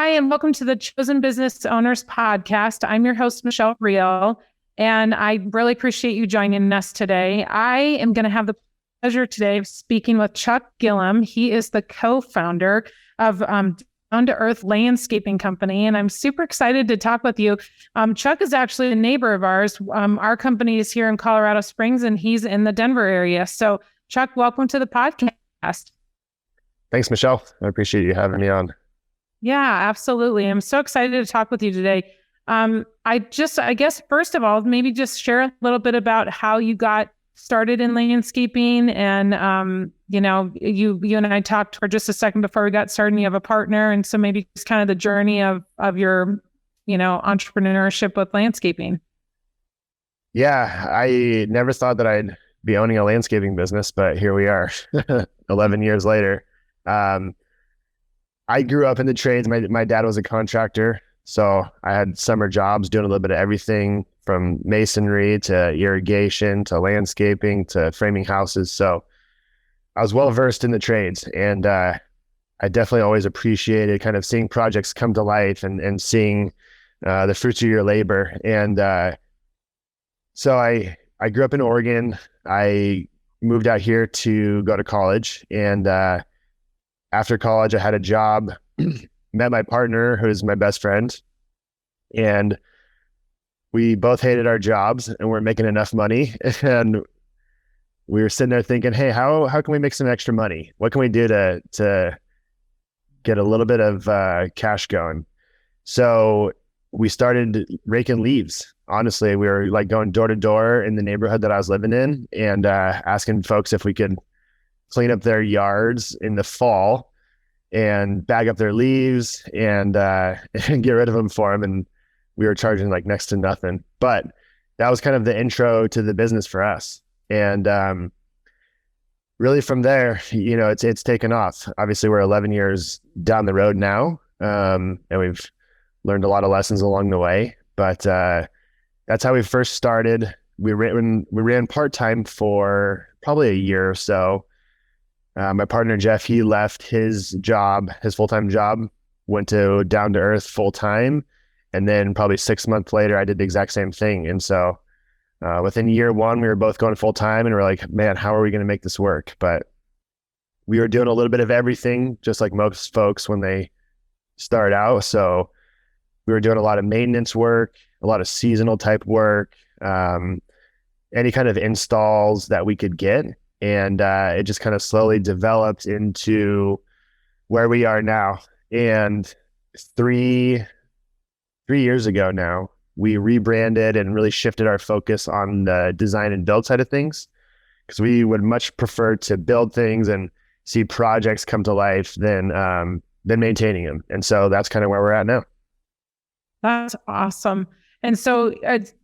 Hi, and welcome to the Chosen Business Owners Podcast. I'm your host, Michelle Reel, and I really appreciate you joining us today. I am going to have the pleasure today of speaking with Chuck Gillem. He is the co-founder of Down to Earth Landscaping Company, and I'm super excited to talk with you. Chuck is actually a neighbor of ours. Our company is here in Colorado Springs, and he's in the Denver area. So, Chuck, welcome to the podcast. Thanks, Michelle. I appreciate you having me on. Yeah, absolutely. I'm so excited to talk with you today. I guess, first of all, maybe just share a little bit about how you got started in landscaping. And, you and I talked for just a second before we got started, and you have a partner. And so maybe just kind of the journey of your, entrepreneurship with landscaping. Yeah, I never thought that I'd be owning a landscaping business, but here we are 11 years later. I grew up in the trades. My dad was a contractor, so I had summer jobs doing a little bit of everything from masonry to irrigation to landscaping to framing houses. So I was well versed in the trades, and I definitely always appreciated kind of seeing projects come to life and seeing the fruits of your labor. And so I grew up in Oregon. I moved out here to go to college, and after college, I had a job, met my partner, who's my best friend, and we both hated our jobs and weren't making enough money. And we were sitting there thinking, hey, how can we make some extra money? What can we do to get a little bit of cash going? So we started raking leaves. Honestly, we were like going door to door in the neighborhood that I was living in and asking folks if we could clean up their yards in the fall and bag up their leaves and get rid of them for them. And we were charging like next to nothing, but that was kind of the intro to the business for us. And really from there, it's taken off. Obviously we're 11 years down the road now. And we've learned a lot of lessons along the way, but that's how we first started. We ran part-time for probably a year or so. My partner, Jeff, he left his full-time job, went to Down to Earth full-time. And then probably 6 months later, I did the exact same thing. And so within year one, we were both going full-time and we're like, man, how are we going to make this work? But we were doing a little bit of everything, just like most folks when they start out. So we were doing a lot of maintenance work, a lot of seasonal type work, any kind of installs that we could get. And it just kind of slowly developed into where we are now. And three years ago now, we rebranded and really shifted our focus on the design and build side of things, because we would much prefer to build things and see projects come to life than maintaining them. And so that's kind of where we're at now. That's awesome. And so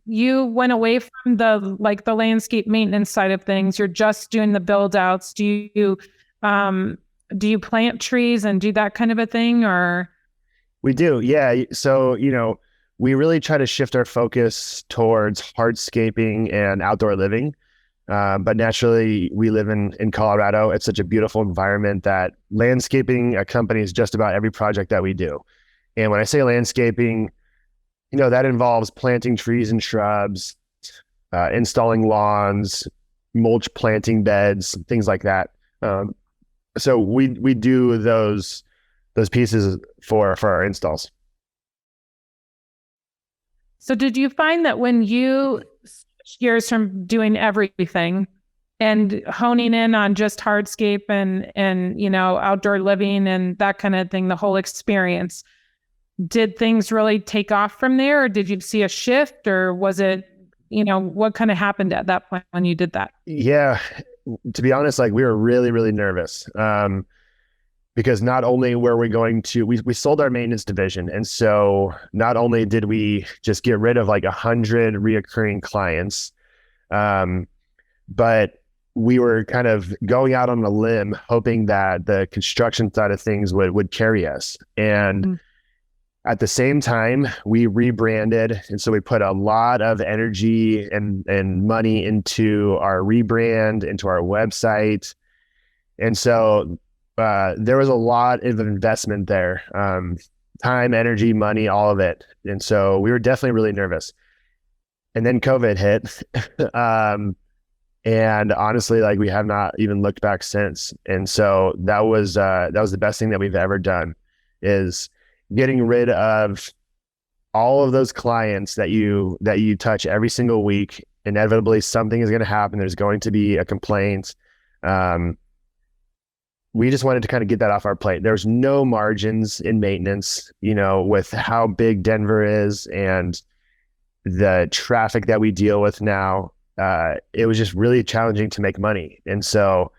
you went away from the landscape maintenance side of things. You're just doing the build outs. Do you plant trees and do that kind of a thing, or? We do. Yeah. So, we really try to shift our focus towards hardscaping and outdoor living. But naturally we live in Colorado. It's such a beautiful environment that landscaping accompanies just about every project that we do. And when I say landscaping, that involves planting trees and shrubs, installing lawns, mulch planting beds, things like that. So we do those pieces for our installs. So did you find that when you switched gears from doing everything and honing in on just hardscape and outdoor living and that kind of thing, the whole experience, did things really take off from there, or did you see a shift, or was it, what kind of happened at that point when you did that? Yeah, to be honest, we were really, really nervous because not only were we going to, we sold our maintenance division. And so not only did we just get rid of 100 reoccurring clients, but we were kind of going out on a limb, hoping that the construction side of things would carry us. And at the same time, we rebranded. And so we put a lot of energy and money into our rebrand, into our website. And so there was a lot of investment there. time, energy, money, all of it. And so we were definitely really nervous. And then COVID hit. And honestly, like we have not even looked back since. And so that was the best thing that we've ever done, is getting rid of all of those clients that you touch every single week. Inevitably something is going to happen. There's going to be a complaint. We just wanted to kind of get that off our plate. There's no margins in maintenance, with how big Denver is and the traffic that we deal with now. It was just really challenging to make money. And so,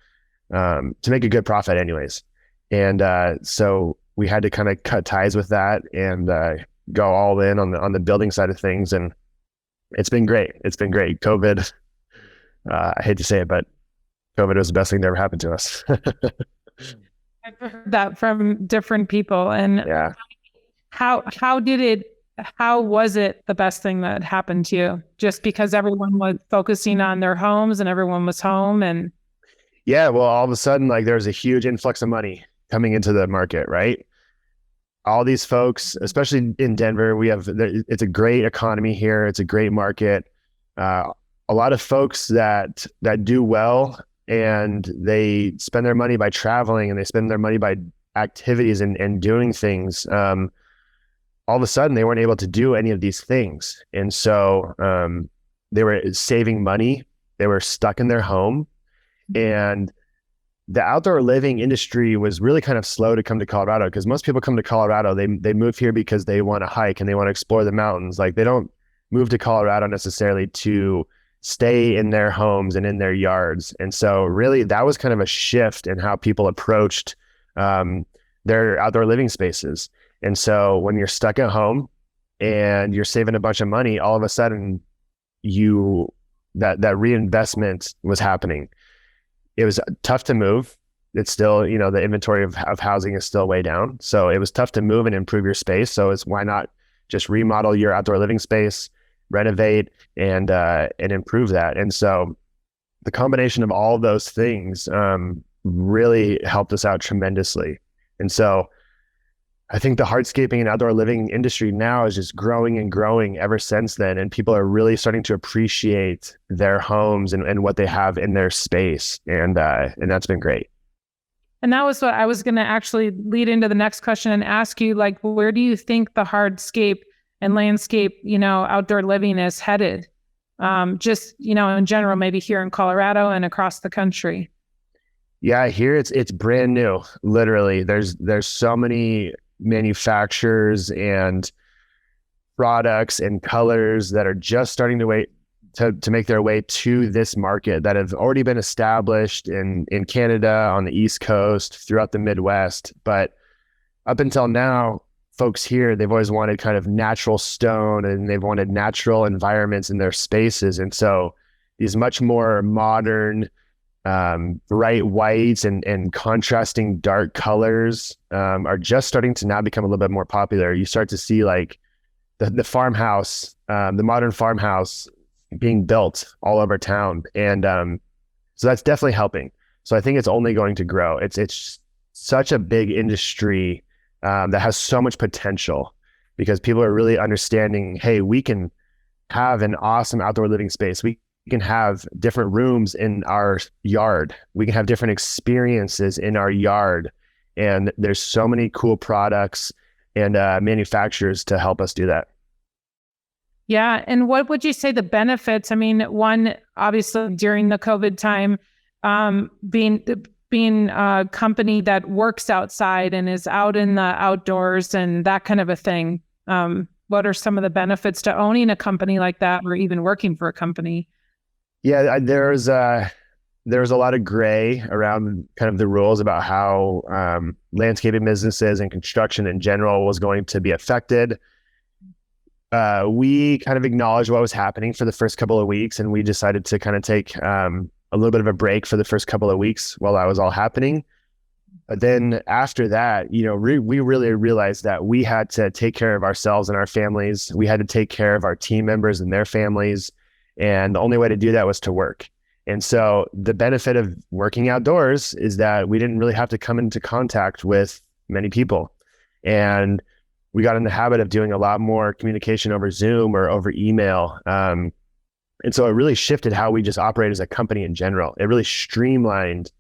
to make a good profit anyways. And, so we had to kind of cut ties with that and, go all in on the building side of things. And it's been great. It's been great. COVID, I hate to say it, but COVID was the best thing that ever happened to us. I've heard that from different people. And Yeah. how was it the best thing that happened to you? Just because everyone was focusing on their homes and everyone was home and Yeah. Well, all of a sudden, like there was a huge influx of money coming into the market, right? All these folks, especially in Denver, it's a great economy here. It's a great market. A lot of folks that do well, and they spend their money by traveling, and they spend their money by activities and doing things. All of a sudden they weren't able to do any of these things. And so, they were saving money. They were stuck in their home, and the outdoor living industry was really kind of slow to come to Colorado, because most people come to Colorado, they move here because they want to hike and they want to explore the mountains. Like they don't move to Colorado necessarily to stay in their homes and in their yards. And so really that was kind of a shift in how people approached their outdoor living spaces. And so when you're stuck at home and you're saving a bunch of money, all of a sudden that reinvestment was happening. It was tough to move. It's still, the inventory of housing is still way down. So it was tough to move and improve your space. So why not just remodel your outdoor living space, renovate and improve that. And so the combination of all of those things really helped us out tremendously. And so I think the hardscaping and outdoor living industry now is just growing and growing ever since then. And people are really starting to appreciate their homes and what they have in their space. And that's been great. And that was what I was going to actually lead into the next question and ask you, like, where do you think the hardscape and landscape, outdoor living is headed? Just, in general, maybe here in Colorado and across the country. Yeah, here it's brand new. Literally, there's so many manufacturers and products and colors that are just starting to make their way to this market, that have already been established in Canada, on the East Coast, throughout the Midwest. But up until now, folks here, they've always wanted kind of natural stone, and they've wanted natural environments in their spaces. And so these much more modern, bright whites and contrasting dark colors are just starting to now become a little bit more popular. You start to see like the farmhouse, the modern farmhouse being built all over town. And so that's definitely helping. So I think it's only going to grow. It's such a big industry that has so much potential, because people are really understanding, hey, we can have an awesome outdoor living space. We can have different rooms in our yard. We can have different experiences in our yard. And there's so many cool products and manufacturers to help us do that. Yeah. And what would you say the benefits? I mean, one, obviously during the COVID time, being a company that works outside and is out in the outdoors and that kind of a thing. What are some of the benefits to owning a company like that, or even working for a company? Yeah, there's a lot of gray around kind of the rules about how landscaping businesses and construction in general was going to be affected. We kind of acknowledged what was happening for the first couple of weeks, and we decided to kind of take a little bit of a break for the first couple of weeks while that was all happening. But then after that, we really realized that we had to take care of ourselves and our families. We had to take care of our team members and their families. And the only way to do that was to work. And so the benefit of working outdoors is that we didn't really have to come into contact with many people. And we got in the habit of doing a lot more communication over Zoom or over email. And so it really shifted how we just operate as a company in general. It really streamlined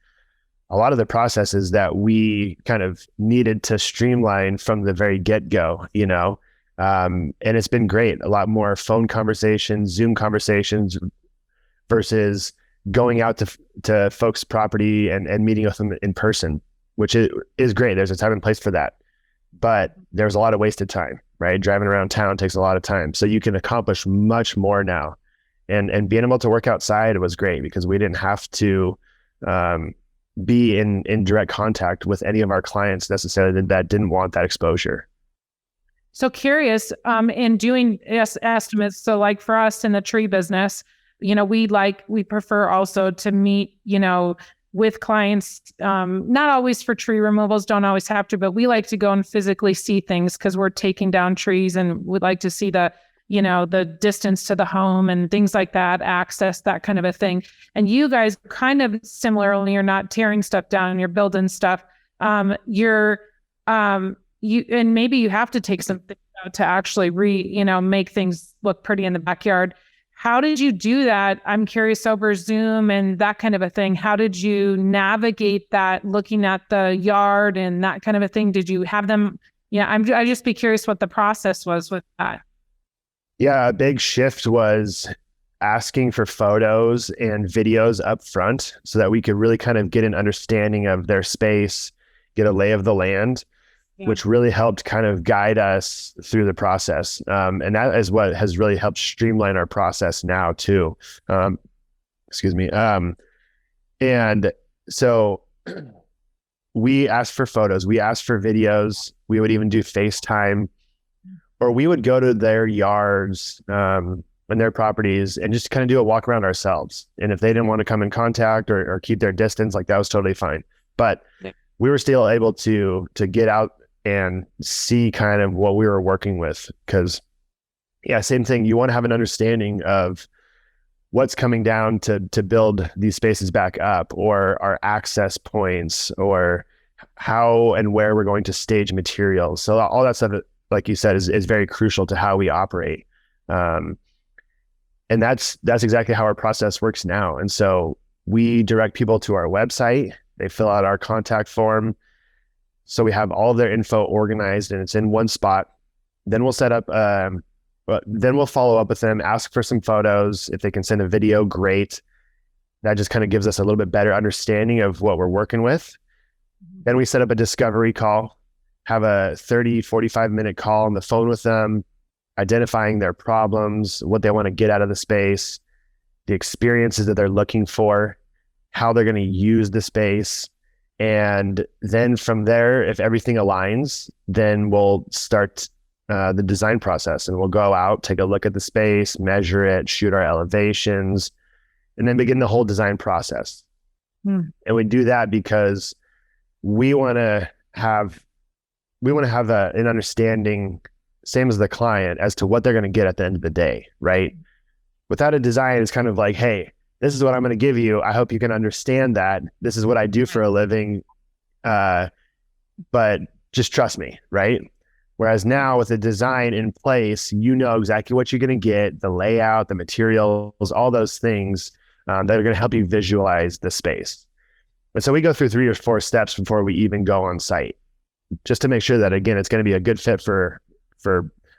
a lot of the processes that we kind of needed to streamline from the very get-go, and it's been great. A lot more phone conversations, Zoom conversations versus going out to folks' property and meeting with them in person, which is great. There's a time and place for that. But there's a lot of wasted time, right? Driving around town takes a lot of time. So you can accomplish much more now. And being able to work outside was great because we didn't have to be in direct contact with any of our clients necessarily that didn't want that exposure. So curious, in doing estimates, so like for us in the tree business, we prefer also to meet, with clients, not always for tree removals, don't always have to, but we like to go and physically see things because we're taking down trees and we'd like to see the distance to the home and things like that, access, that kind of a thing. And you guys kind of similarly, you're not tearing stuff down, you're building stuff. And maybe you have to take something out to actually make things look pretty in the backyard. How did you do that? I'm curious, over Zoom and that kind of a thing. How did you navigate that, looking at the yard and that kind of a thing? Did you have them? Yeah, I'd just be curious what the process was with that. Yeah, a big shift was asking for photos and videos up front so that we could really kind of get an understanding of their space, get a lay of the land, which really helped kind of guide us through the process. And that is what has really helped streamline our process now too. Excuse me. And so we asked for photos, we asked for videos, we would even do FaceTime, or we would go to their yards and their properties and just kind of do a walk around ourselves. And if they didn't want to come in contact or keep their distance, like that was totally fine. But we were still able to get out and see kind of what we were working with. Because same thing. You want to have an understanding of what's coming down to build these spaces back up, or our access points, or how and where we're going to stage materials. So all that stuff, like you said, is very crucial to how we operate. And that's exactly how our process works now. And so we direct people to our website. They fill out our contact form. So we have all of their info organized and it's in one spot. Then we'll set up, then we'll follow up with them, ask for some photos. If they can send a video, great. That just kind of gives us a little bit better understanding of what we're working with. Then we set up a discovery call, have a 30, 45-minute call on the phone with them, identifying their problems, what they want to get out of the space, the experiences that they're looking for, how they're going to use the space. And then from there, if everything aligns, then we'll start the design process, and we'll go out, take a look at the space, measure it, shoot our elevations, and then begin the whole design process. And we do that because we want to have an understanding, same as the client, as to what they're going to get at the end of the day, right? Without a design, it's kind of like, hey, this is what I'm going to give you. I hope you can understand that. This is what I do for a living. But just trust me, right? Whereas now with the design in place, you know exactly what you're going to get, the layout, the materials, all those things that are going to help you visualize the space. And so we go through 3 or 4 steps before we even go on site, just to make sure that, again, it's going to be a good fit for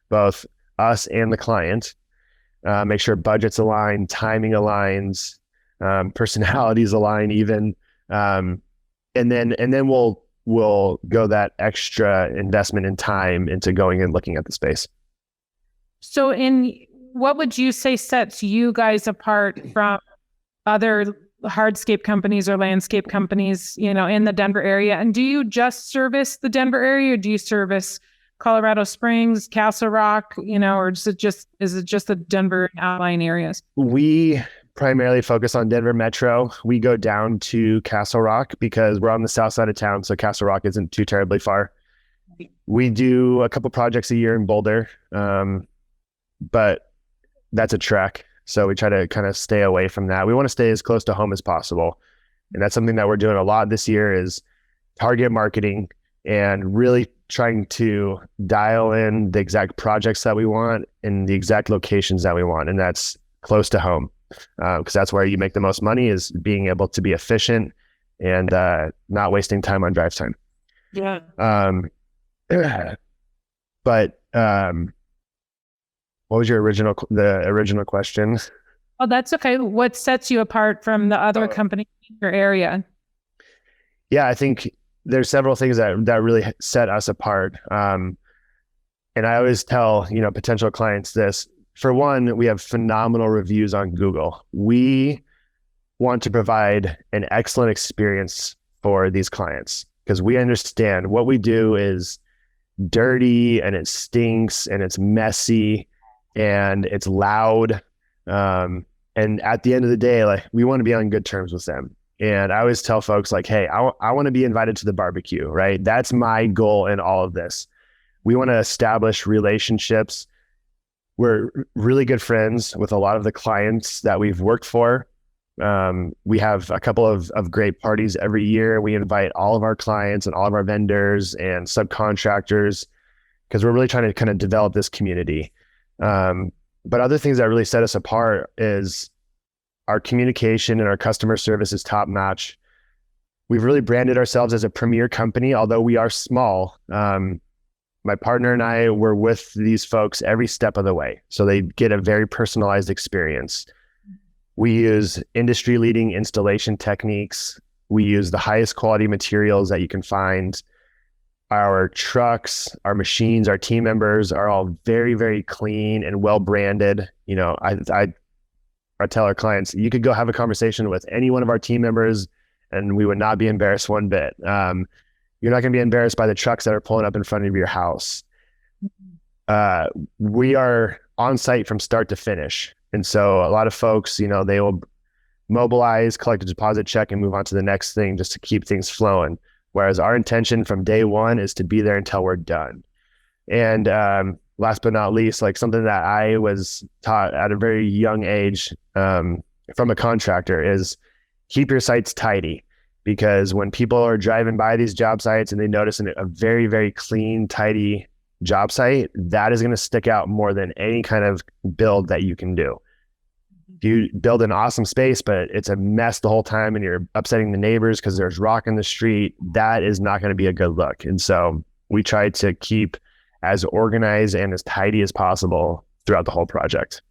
both us and the client. Make sure budgets align, timing aligns, personalities align even. And then we'll go that extra investment in time into going and looking at the space. So what would you say sets you guys apart from other hardscape companies or landscape companies, in the Denver area? And do you just service the Denver area, or do you service Colorado Springs, Castle Rock, or is it just the Denver outlying areas? We primarily focus on Denver Metro. We go down to Castle Rock because we're on the south side of town, so Castle Rock isn't too terribly far. We do a couple projects a year in Boulder, but that's a trek. So we try to kind of stay away from that. We want to stay as close to home as possible. And that's something that we're doing a lot this year, is target marketing and really trying to dial in the exact projects that we want and the exact locations that we want. And that's close to home, because that's where you make the most money, is being able to be efficient and not wasting time on drive time. Yeah. But what was the original question? Oh, that's okay. What sets you apart from the other companies in your area? Yeah, I think there's several things that really set us apart. And I always tell, potential clients this. For one, we have phenomenal reviews on Google. We want to provide an excellent experience for these clients because we understand what we do is dirty and it stinks and it's messy and it's loud. And at the end of the day, like, we want to be on good terms with them. And I always tell folks, like, hey, I want to be invited to the barbecue, right? That's my goal in all of this. We want to establish relationships. We're really good friends with a lot of the clients that we've worked for. We have a couple of great parties every year. We invite all of our clients and all of our vendors and subcontractors because we're really trying to kind of develop this community. But other things that really set us apart is our communication and our customer service is top notch. We've really branded ourselves as a premier company, although we are small. My partner and I were with these folks every step of the way, so they get a very personalized experience. We use industry-leading installation techniques. We use the highest quality materials that you can find. Our trucks, our machines, our team members are all very, very clean and well branded. I tell our clients, you could go have a conversation with any one of our team members and we would not be embarrassed one bit. You're not going to be embarrassed by the trucks that are pulling up in front of your house. We are on site from start to finish. And so a lot of folks, they will mobilize, collect a deposit check and move on to the next thing just to keep things flowing. Whereas our intention from day one is to be there until we're done. And last but not least, like something that I was taught at a very young age from a contractor is keep your sites tidy. Because when people are driving by these job sites and they notice a very, very clean, tidy job site, that is going to stick out more than any kind of build that you can do. If you build an awesome space, but it's a mess the whole time and you're upsetting the neighbors because there's rock in the street, that is not going to be a good look. And so we try to keep as organized and as tidy as possible throughout the whole project.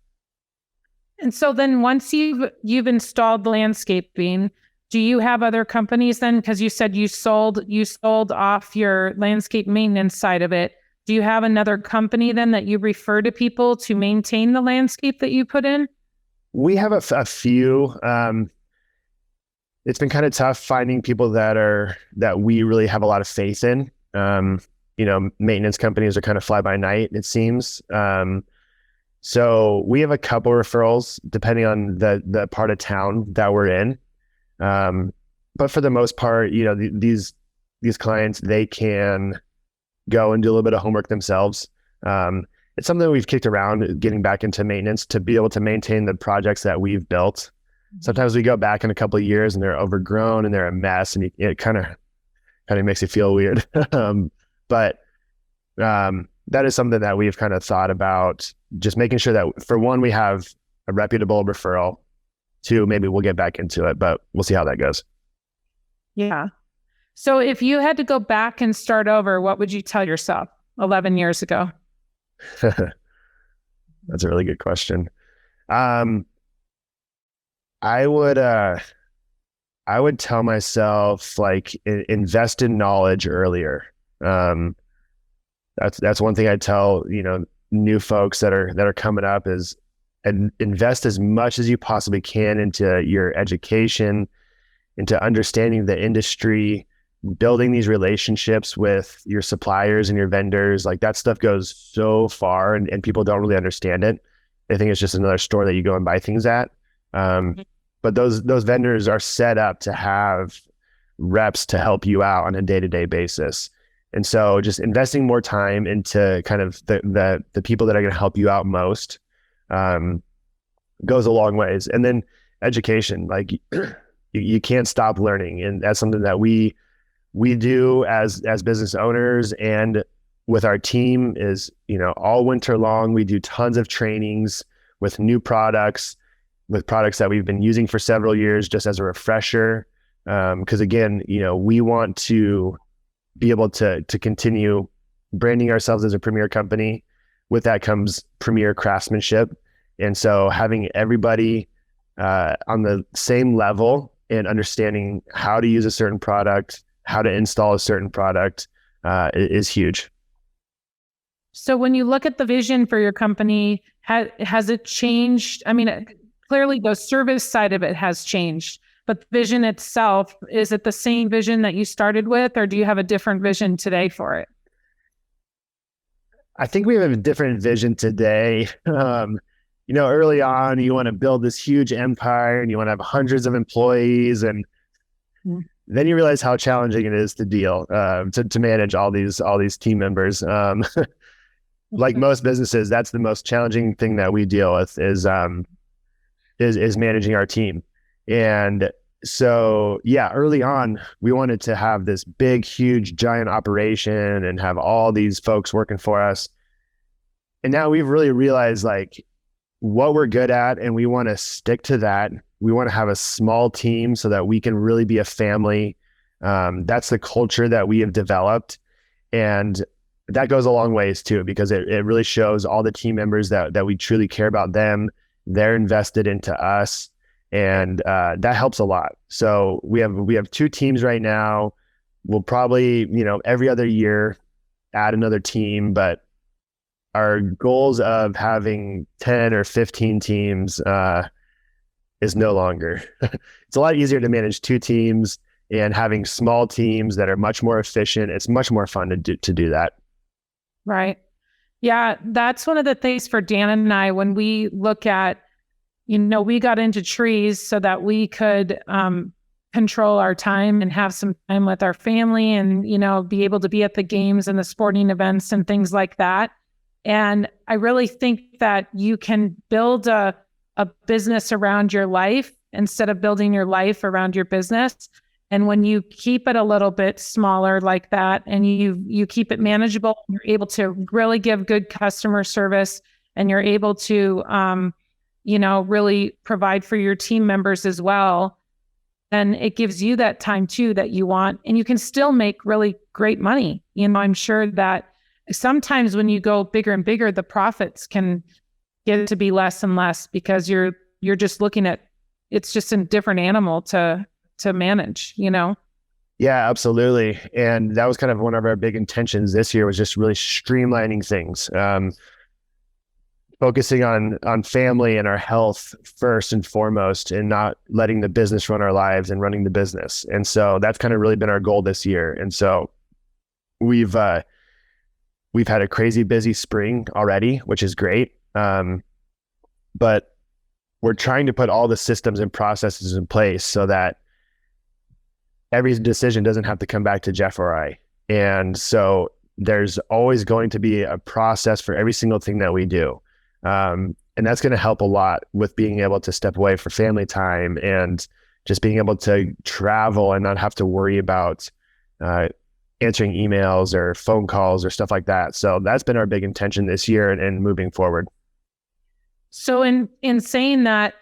And so then once you've installed landscaping, do you have other companies then? Because you said you sold off your landscape maintenance side of it. Do you have another company then that you refer to people to maintain the landscape that you put in? We have a few. It's been kind of tough finding people that we really have a lot of faith in. Maintenance companies are kind of fly by night, it seems. So we have a couple referrals depending on the part of town that we're in. But for the most part, these clients, they can go and do a little bit of homework themselves. It's something that we've kicked around, getting back into maintenance to be able to maintain the projects that we've built. Sometimes we go back in a couple of years and they're overgrown and they're a mess, and it kind of makes you feel weird. But that is something that we've kind of thought about, just making sure that, for one, we have a reputable referral. Two, maybe we'll get back into it, but we'll see how that goes. Yeah. So if you had to go back and start over, what would you tell yourself 11 years ago? That's a really good question. I would tell myself, like, invest in knowledge earlier. That's one thing I tell, new folks that are coming up is, and invest as much as you possibly can into your education, into understanding the industry, building these relationships with your suppliers and your vendors. Like, that stuff goes so far, and people don't really understand it. They think it's just another store that you go and buy things at. But those vendors are set up to have reps to help you out on a day-to-day basis. And so just investing more time into kind of the people that are going to help you out most goes a long ways. And then education, like, you can't stop learning. And that's something that we we do as business owners and with our team is, all winter long, we do tons of trainings with new products, with products that we've been using for several years, just as a refresher. Because again, we want to be able to continue branding ourselves as a premier company. With that comes premier craftsmanship. And so having everybody on the same level and understanding how to use a certain product, how to install a certain product is huge. So when you look at the vision for your company, has it changed? I mean, clearly the service side of it has changed, but the vision itself, is it the same vision that you started with, or do you have a different vision today for it? I think we have a different vision today. Early on, you want to build this huge empire and you want to have hundreds of employees, and then you realize how challenging it is to deal to manage all these team members. Like most businesses, that's the most challenging thing that we deal with is managing our team. And so, early on, we wanted to have this big, huge, giant operation and have all these folks working for us. And now we've really realized what we're good at, and we want to stick to that. We want to have a small team so that we can really be a family. That's the culture that we have developed. And that goes a long ways too, because it really shows all the team members that we truly care about them. They're invested into us, and that helps a lot. So we have 2 teams right now. We'll probably, every other year add another team, but our goals of having 10 or 15 teams is no longer. It's a lot easier to manage 2 teams, and having small teams that are much more efficient. It's much more fun to do that. Right. Yeah, that's one of the things for Dan and I when we look at, we got into trees so that we could control our time and have some time with our family and, be able to be at the games and the sporting events and things like that. And I really think that you can build a business around your life instead of building your life around your business. And when you keep it a little bit smaller like that, and you keep it manageable, you're able to really give good customer service, and you're able to, really provide for your team members as well. And it gives you that time too that you want, and you can still make really great money. I'm sure that sometimes when you go bigger and bigger, the profits can get to be less and less because you're just looking at, it's just a different animal to manage, Yeah, absolutely. And that was kind of one of our big intentions this year, was just really streamlining things, focusing on family and our health first and foremost, and not letting the business run our lives and running the business. And so that's kind of really been our goal this year. And so we've had a crazy busy spring already, which is great. But we're trying to put all the systems and processes in place so that every decision doesn't have to come back to Jeff or I. And so there's always going to be a process for every single thing that we do. And that's going to help a lot with being able to step away for family time and just being able to travel and not have to worry about answering emails or phone calls or stuff like that. So that's been our big intention this year and moving forward. So in saying that,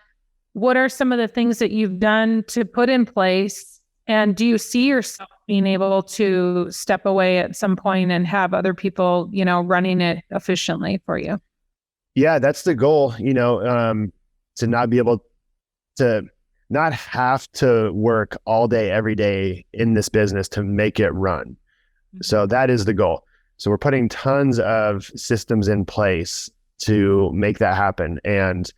what are some of the things that you've done to put in place? And do you see yourself being able to step away at some point and have other people, running it efficiently for you? Yeah, that's the goal, to not be able to not have to work all day, every day in this business to make it run. Mm-hmm. So that is the goal. So we're putting tons of systems in place to make that happen. And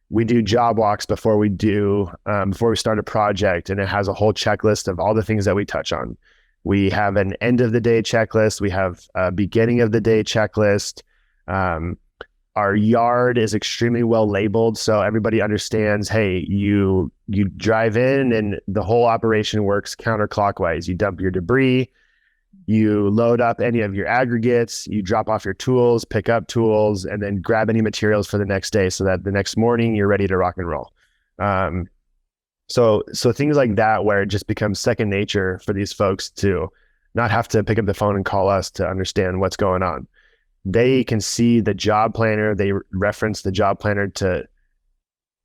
we do job walks before we start a project, and it has a whole checklist of all the things that we touch on. We have an end of the day checklist. We have a beginning of the day checklist. Our yard is extremely well labeled, so everybody understands, hey, you drive in and the whole operation works counterclockwise. You dump your debris, you load up any of your aggregates, you drop off your tools, pick up tools, and then grab any materials for the next day so that the next morning you're ready to rock and roll. So things like that, where it just becomes second nature for these folks to not have to pick up the phone and call us to understand what's going on. They can see the job planner. They reference the job planner to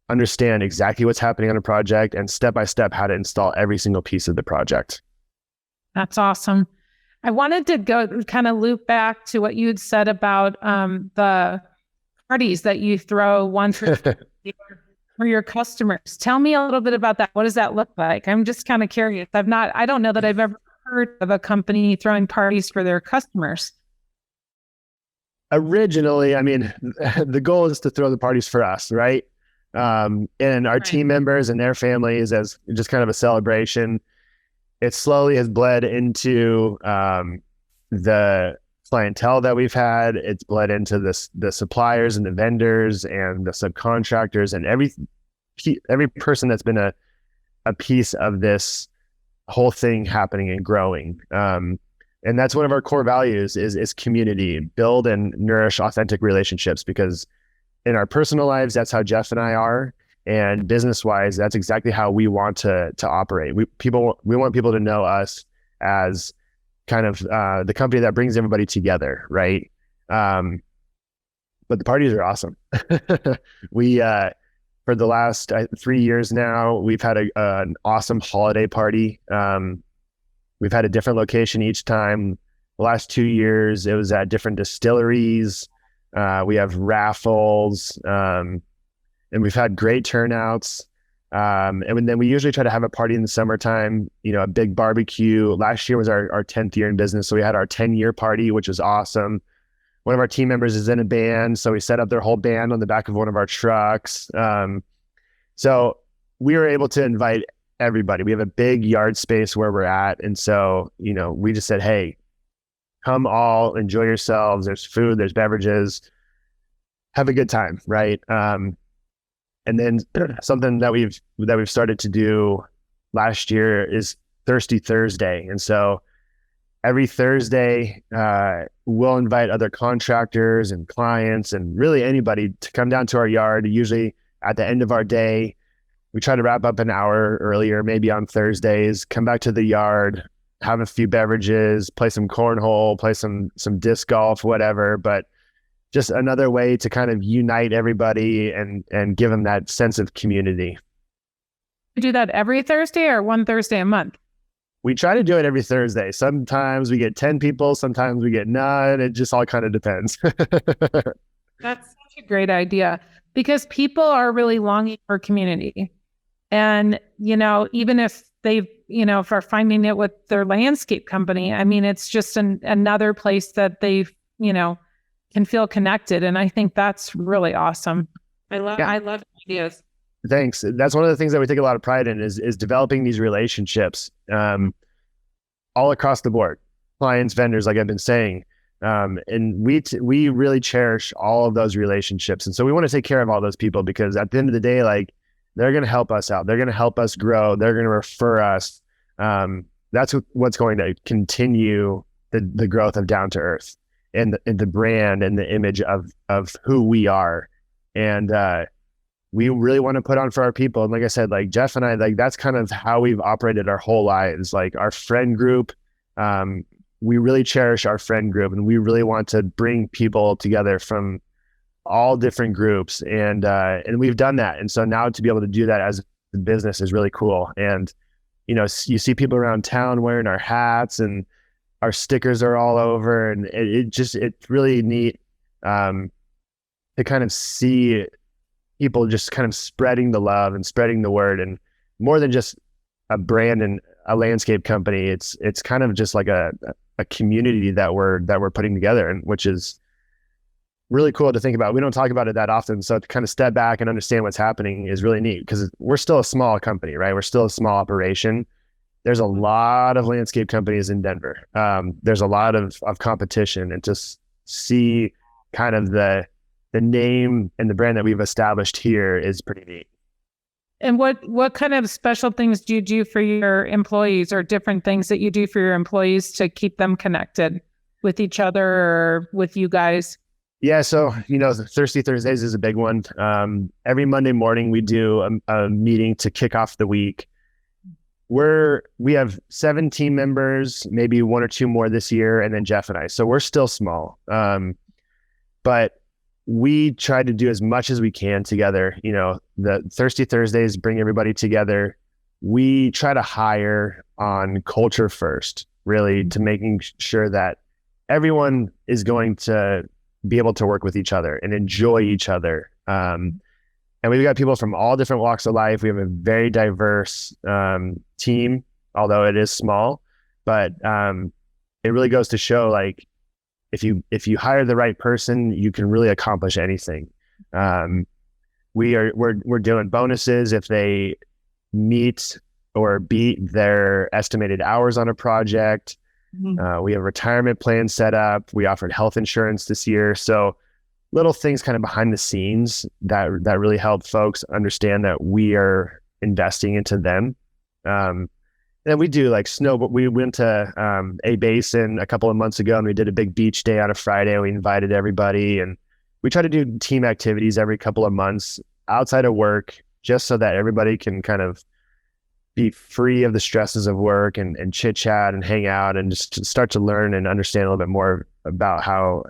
understand exactly what's happening on a project and step by step how to install every single piece of the project. That's awesome. I wanted to go kind of loop back to what you'd said about the parties that you throw once for your customers. Tell me a little bit about that. What does that look like? I'm just kind of curious. I don't know that I've ever heard of a company throwing parties for their customers. Originally, I mean, the goal is to throw the parties for us, right? And our team members and their families as just kind of a celebration. It slowly has bled into the clientele that we've had. It's bled into the suppliers and the vendors and the subcontractors and every person that's been a piece of this whole thing happening and growing. And that's one of our core values is community, build and nourish authentic relationships, because in our personal lives, that's how Jeff and I are. And business wise, that's exactly how we want to operate. We want people to know us as kind of the company that brings everybody together, right? But the parties are awesome. We for the last 3 years now, we've had an awesome holiday party. We've had a different location each time. The last 2 years, it was at different distilleries. We have raffles. And we've had great turnouts. And then we usually try to have a party in the summertime, a big barbecue. Last year was our 10th year in business. So we had our 10-year party, which was awesome. One of our team members is in a band. So we set up their whole band on the back of one of our trucks. So we were able to invite everybody. We have a big yard space where we're at. And so, we just said, hey, come all, enjoy yourselves. There's food, there's beverages, have a good time, right? And then something that we've started to do last year is Thirsty Thursday. And so every Thursday, we'll invite other contractors and clients and really anybody to come down to our yard. Usually at the end of our day, we try to wrap up an hour earlier, maybe on Thursdays, come back to the yard, have a few beverages, play some cornhole, play some disc golf, whatever. But just another way to kind of unite everybody and give them that sense of community. You do that every Thursday or one Thursday a month? We try to do it every Thursday. Sometimes we get 10 people, sometimes we get none. It just all kind of depends. That's such a great idea, because people are really longing for community. And, even if they've, if are finding it with their landscape company, I mean, it's just another place that they've, can feel connected. And I think that's really awesome. I love ideas. Thanks. That's one of the things that we take a lot of pride in is developing these relationships all across the board, clients, vendors, like I've been saying. And we really cherish all of those relationships. And so we want to take care of all those people, because at the end of the day, like, they're going to help us out. They're going to help us grow. They're going to refer us. That's what's going to continue the growth of Down to Earth and the brand and the image of who we are. And we really want to put on for our people. And like I said, like Jeff and I, like that's kind of how we've operated our whole lives. Like our friend group, we really cherish our friend group, and we really want to bring people together from all different groups. And we've done that. And so now to be able to do that as a business is really cool. And, you see people around town wearing our hats, and our stickers are all over, and it's really neat to kind of see people just kind of spreading the love and spreading the word. And more than just a brand and a landscape company, it's kind of just like a community that we're putting together, and which is really cool to think about. We don't talk about it that often. So to kind of step back and understand what's happening is really neat, because we're still a small company, right? We're still a small operation. There's a lot of landscape companies in Denver. There's a lot of competition, and to see kind of the name and the brand that we've established here is pretty neat. And what kind of special things do you do for your employees, or different things that you do for your employees to keep them connected with each other or with you guys? Yeah, so the Thirsty Thursdays is a big one. Every Monday morning we do a meeting to kick off the week. We have 7 team members, maybe 1 or 2 more this year, and then Jeff and I. So we're still small, but we try to do as much as we can together. The Thirsty Thursdays bring everybody together. We try to hire on culture first, really, to making sure that everyone is going to be able to work with each other and enjoy each other. And we've got people from all different walks of life. We have a very diverse team, although it is small, but it really goes to show, like, if you hire the right person, you can really accomplish anything. We're doing bonuses if they meet or beat their estimated hours on a project. Mm-hmm. We have retirement plans set up. We offered health insurance this year. So little things kind of behind the scenes that really help folks understand that we are investing into them. And we do like snow, but we went to a basin a couple of months ago and we did a big beach day on a Friday. We invited everybody and we try to do team activities every couple of months outside of work, just so that everybody can kind of be free of the stresses of work and chit chat and hang out and just start to learn and understand a little bit more about how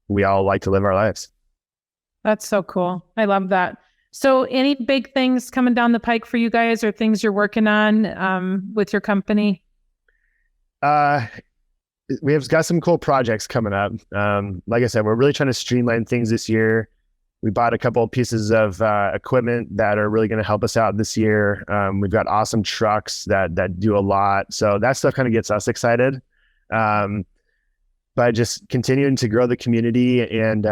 we all like to live our lives. That's so cool. I love that. So any big things coming down the pike for you guys, or things you're working on with your company? We have got some cool projects coming up. Like I said, we're really trying to streamline things this year. We bought a couple of pieces of equipment that are really going to help us out this year. We've got awesome trucks that do a lot. So that stuff kind of gets us excited. But just continuing to grow the community and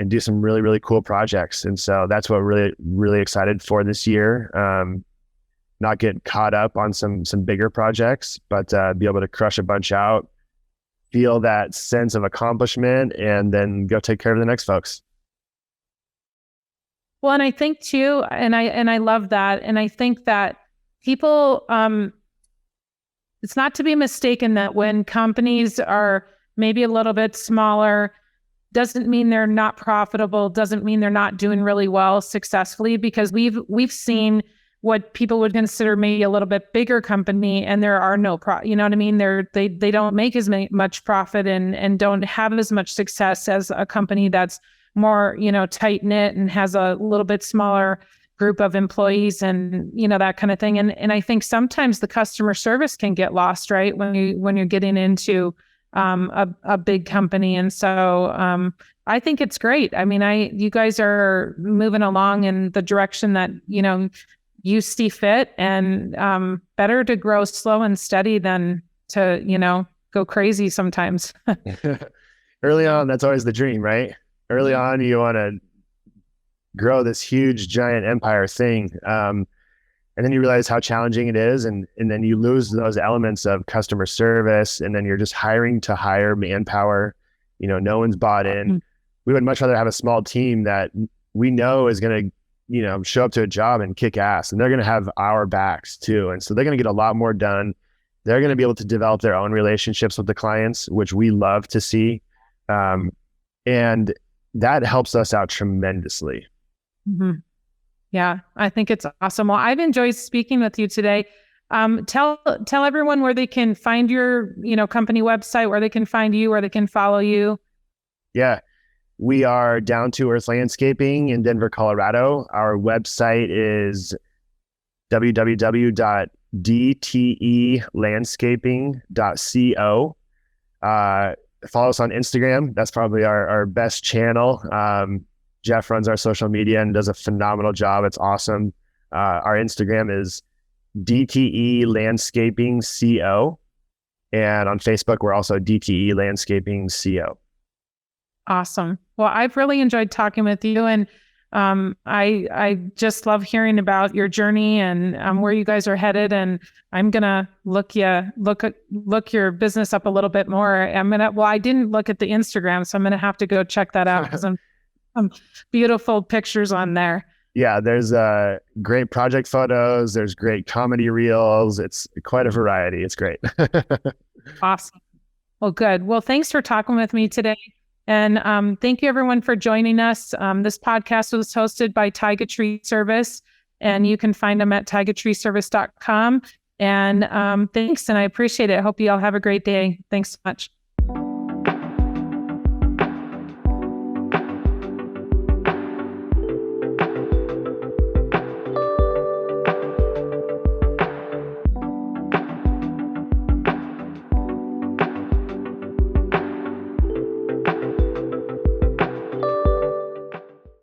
do some really, really cool projects. And so that's what we're really, really excited for this year. Not get caught up on some bigger projects, but be able to crush a bunch out, feel that sense of accomplishment, and then go take care of the next folks. Well, and I think too, and I love that. And I think that people, it's not to be mistaken that when companies are maybe a little bit smaller, doesn't mean they're not profitable, doesn't mean they're not doing really well successfully, because we've seen what people would consider maybe a little bit bigger company, and there are no you know what I mean? They don't make as much profit and don't have as much success as a company that's more, tight knit and has a little bit smaller group of employees and, that kind of thing. And I think sometimes the customer service can get lost, right? When you're getting into a big company. And so I think it's great. I mean, you guys are moving along in the direction that, you see fit, and better to grow slow and steady than to, go crazy sometimes. Early on, that's always the dream, right? Early on, you want to grow this huge, giant empire thing. And then you realize how challenging it is. And then you lose those elements of customer service. And then you're just hiring to hire manpower. No one's bought in. Mm-hmm. We would much rather have a small team that we know is going to, show up to a job and kick ass. And they're going to have our backs too. And so they're going to get a lot more done. They're going to be able to develop their own relationships with the clients, which we love to see. And that helps us out tremendously. Mm-hmm. Yeah, I think it's awesome. Well, I've enjoyed speaking with you today. Tell everyone where they can find your, company website, where they can find you, where they can follow you. Yeah, we are Down to Earth Landscaping in Denver, Colorado. Our website is www.dtelandscaping.co. Follow us on Instagram. That's probably our best channel. Jeff runs our social media and does a phenomenal job. It's awesome. Our Instagram is DTE Landscaping CO. And on Facebook, we're also DTE Landscaping CO. Awesome. Well, I've really enjoyed talking with you. And I just love hearing about your journey and where you guys are headed. And I'm going to look your business up a little bit more. I didn't look at the Instagram, so I'm going to have to go check that out, because some beautiful pictures on there. Yeah, there's great project photos. There's great comedy reels. It's quite a variety. It's great. Awesome. Well, good. Well, thanks for talking with me today. And thank you everyone for joining us. This podcast was hosted by Taiga Tree Service, and you can find them at taigatreeservice.com. And thanks, and I appreciate it. I hope you all have a great day. Thanks so much.